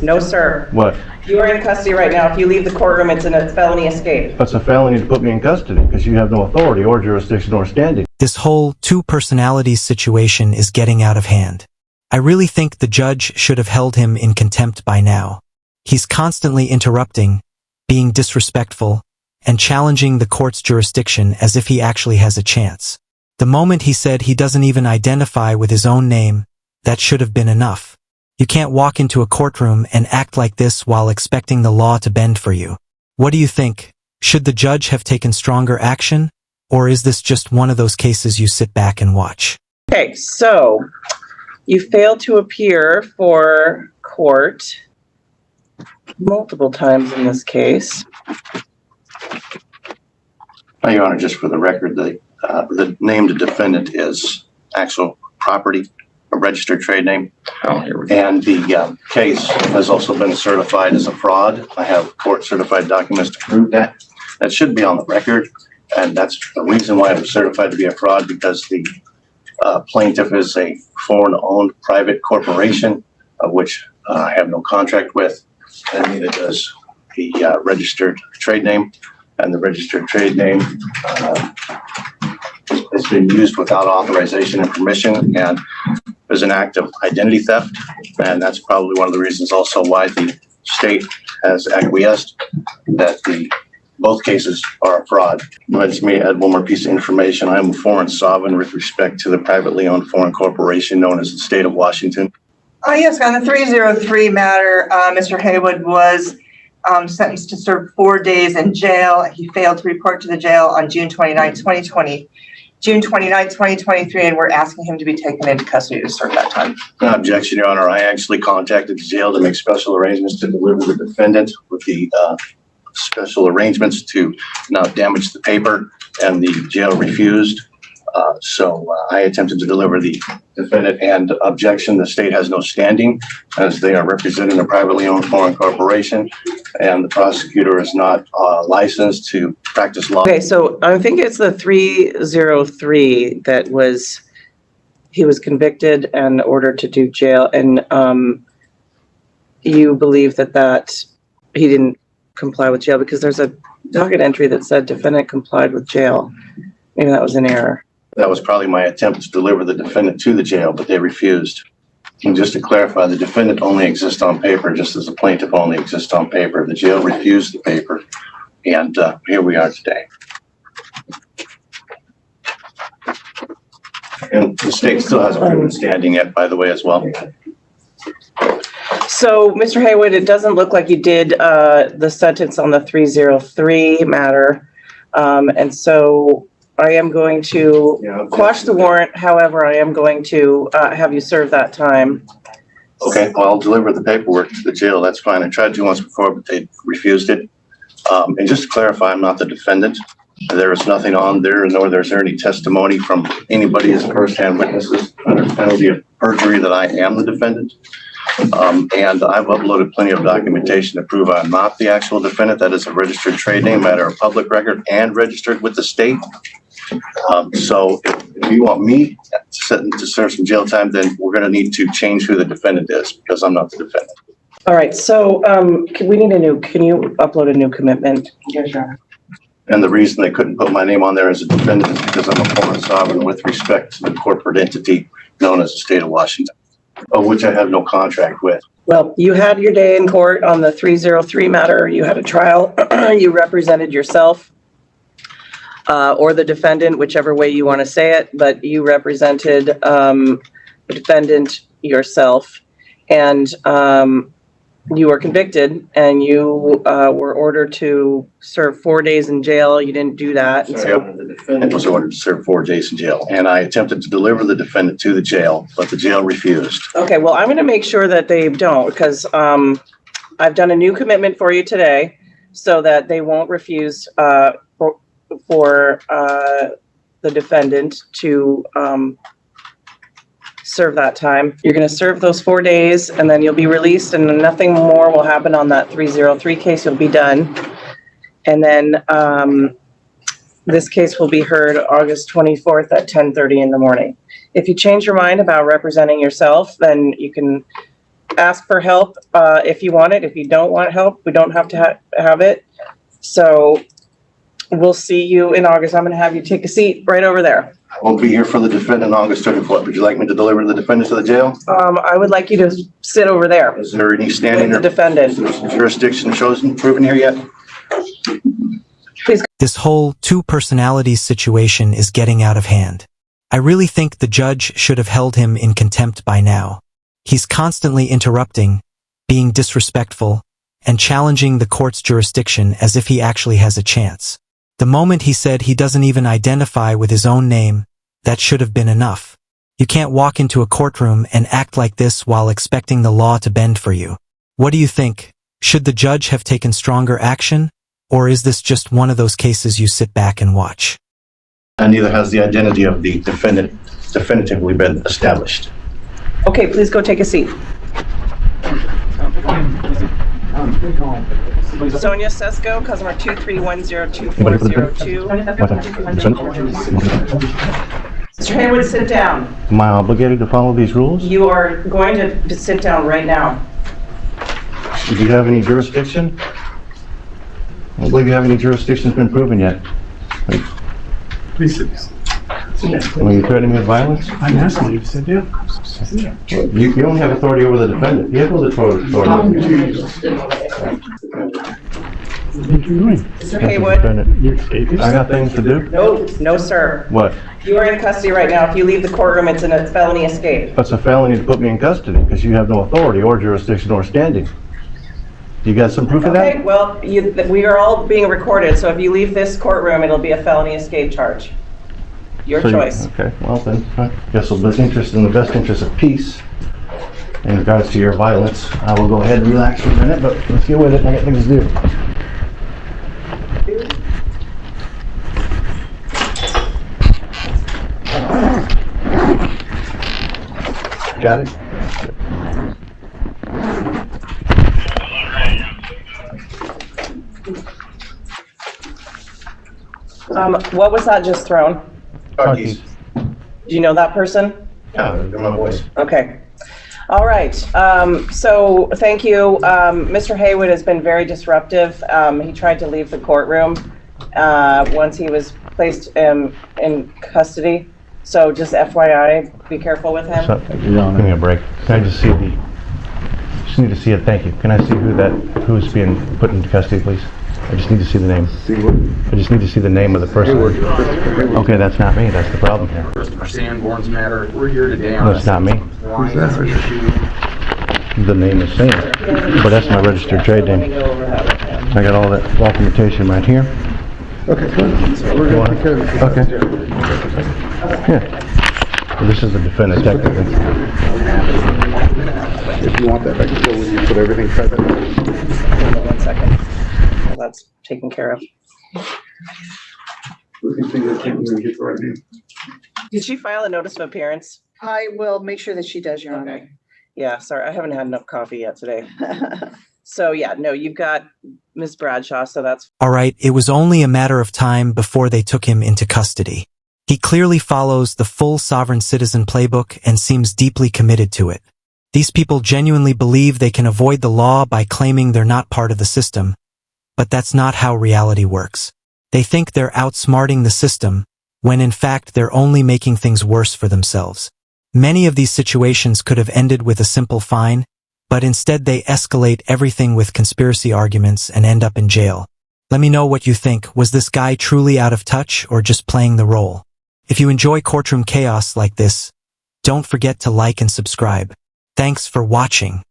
No, sir. What? You are in custody right now. If you leave the courtroom, it's a felony escape. That's a felony to put me in custody because you have no authority or jurisdiction or standing. This whole two personalities situation is getting out of hand. I really think the judge should have held him in contempt by now. He's constantly interrupting, being disrespectful, and challenging the court's jurisdiction as if he actually has a chance. The moment he said he doesn't even identify with his own name, that should have been enough. You can't walk into a courtroom and act like this while expecting the law to bend for you. What do you think? Should the judge have taken stronger action? Or is this just one of those cases you sit back and watch? Okay, so you failed to appear for court multiple times in this case. Your Honor, just for the record, the named defendant is actual property, a registered trade name. And the case has also been certified as a fraud. I have court certified documents to prove that. That should be on the record. And that's the reason why it was certified to be a fraud, because the plaintiff is a foreign-owned private corporation, of which I have no contract with, and neither does the registered trade name. And the registered trade name has been used without authorization and permission, and there's an act of identity theft, and that's probably one of the reasons also why the state has acquiesced that both cases are a fraud. Let me add one more piece of information. I am a foreign sovereign with respect to the privately owned foreign corporation known as the state of Washington. Yes, on the 303 matter, Mr. Haywood was sentenced to serve 4 days in jail. He failed to report to the jail on June 29, 2020. June 29, 2023, and we're asking him to be taken into custody to serve that time. No objection, Your Honor. I actually contacted the jail to make special arrangements to deliver the defendant with the special arrangements to not damage the paper, and the jail refused. So I attempted to deliver the defendant, and objection, the state has no standing as they are representing a privately owned foreign corporation, and the prosecutor is not licensed to practice law. Okay, so I think it's the 303 that he was convicted and ordered to do jail, and you believe that he didn't comply with jail because there's a docket entry that said defendant complied with jail. Maybe that was an error. That was probably my attempt to deliver the defendant to the jail, but they refused. And just to clarify, the defendant only exists on paper, just as the plaintiff only exists on paper. The jail refused the paper, and here we are today. And the state still hasn't proven standing yet, by the way, as well. So, Mr. Haywood, it doesn't look like you did the sentence on the 303 matter, and so I am going to quash the warrant. However, I am going to have you serve that time. Okay, well, I'll deliver the paperwork to the jail. That's fine. I tried to once before, but they refused it. And just to clarify, I'm not the defendant. There is nothing on there, nor is there any testimony from anybody as first-hand witnesses under penalty of perjury that I am the defendant. And I've uploaded plenty of documentation to prove I'm not the actual defendant. That is a registered trade name, matter of public record, and registered with the state. So if you want me to serve some jail time, then we're going to need to change who the defendant is, because I'm not the defendant. All right. So can you upload a new commitment? Yes, Your Honor. And the reason they couldn't put my name on there as a defendant is because I'm a foreign sovereign with respect to the corporate entity known as the state of Washington, of which I have no contract with. Well, you had your day in court on the 303 matter. You had a trial. You represented yourself or the defendant, whichever way you want to say it, but you represented the defendant yourself, and you were convicted, and you were ordered to serve 4 days in jail. You didn't do that. And so the defendant was ordered to serve 4 days in jail, and I attempted to deliver the defendant to the jail, but the jail refused. Okay, well, I'm going to make sure that they don't, because I've done a new commitment for you today so that they won't refuse for the defendant to serve that time. You're going to serve those 4 days, and then you'll be released, and nothing more will happen on that 303 case. You'll be done. And then this case will be heard August 24th at 10:30 in the morning. If you change your mind about representing yourself, then you can ask for help if you want it. If you don't want help, we don't have to have it. So we'll see you in August. I'm going to have you take a seat right over there. I won't be here for the defendant on August 34th. Would you like me to deliver the defendant to the jail? I would like you to sit over there Is there any with standing the or defendant. jurisdiction chosen, proven here yet? This whole two personalities situation is getting out of hand. I really think the judge should have held him in contempt by now. He's constantly interrupting, being disrespectful, and challenging the court's jurisdiction as if he actually has a chance. The moment he said he doesn't even identify with his own name, that should have been enough. You can't walk into a courtroom and act like this while expecting the law to bend for you. What do you think? Should the judge have taken stronger action? Or is this just one of those cases you sit back and watch? And neither has the identity of the defendant definitively been established. Okay, please go take a seat. Sonia Sesko, customer 231024002. Mr. Haywood, sit down. Am I obligated to follow these rules? You are going to sit down right now. Do you have any jurisdiction? I don't believe you have any jurisdiction's been proven yet. Please sit. Were you threatening me with violence? I'm asking you to sit down. You don't have authority over the defendant. You have no authority. What are you doing? Mr. Haywood? You're escaping? I got things to do. No, sir. What? You are in custody right now. If you leave the courtroom, it's a felony escape. It's a felony to put me in custody because you have no authority or jurisdiction or standing. You got some proof of Okay, that? well, we are all being recorded, so if you leave this courtroom, it'll be a felony escape charge. Your choice. Okay, well then, I guess in the best interest of peace, in regards to your violence, I will go ahead and relax for a minute, but let's get with it. I got things to do. Got it? What was that just thrown? Car keys. Do you know that person? Yeah, they're my voice. Okay. All right. So thank you. Mr. Haywood has been very disruptive. He tried to leave the courtroom once he was placed in custody. So just FYI, be careful with him. So, give me a break. Can I just see just need to see it, thank you. Can I see who's being put into custody, please? I just need to see the name. I just need to see the name of the person. Okay, that's not me, that's the problem here. Our Sanborn's matter, we're here today on That's not me. the issue. The name is saying it, but that's my registered trade name. I got all that documentation right here. Okay, good. We're going to take care of this. Okay. Yeah. Well, this is the defendant technically. If you want that, I can go with you, put everything private. Hold on 1 second. Well, that's taken care of. We can figure things and get the right name. Did she file a notice of appearance? I will make sure that she does, Your Honor. Okay. Yeah, sorry, I haven't had enough coffee yet today. So yeah, no, you've got Ms. Bradshaw, so that's All right, it was only a matter of time before they took him into custody. He clearly follows the full sovereign citizen playbook and seems deeply committed to it. These people genuinely believe they can avoid the law by claiming they're not part of the system. But that's not how reality works. They think they're outsmarting the system, when in fact they're only making things worse for themselves. Many of these situations could have ended with a simple fine, but instead they escalate everything with conspiracy arguments and end up in jail. Let me know what you think. Was this guy truly out of touch or just playing the role? If you enjoy courtroom chaos like this, don't forget to like and subscribe. Thanks for watching.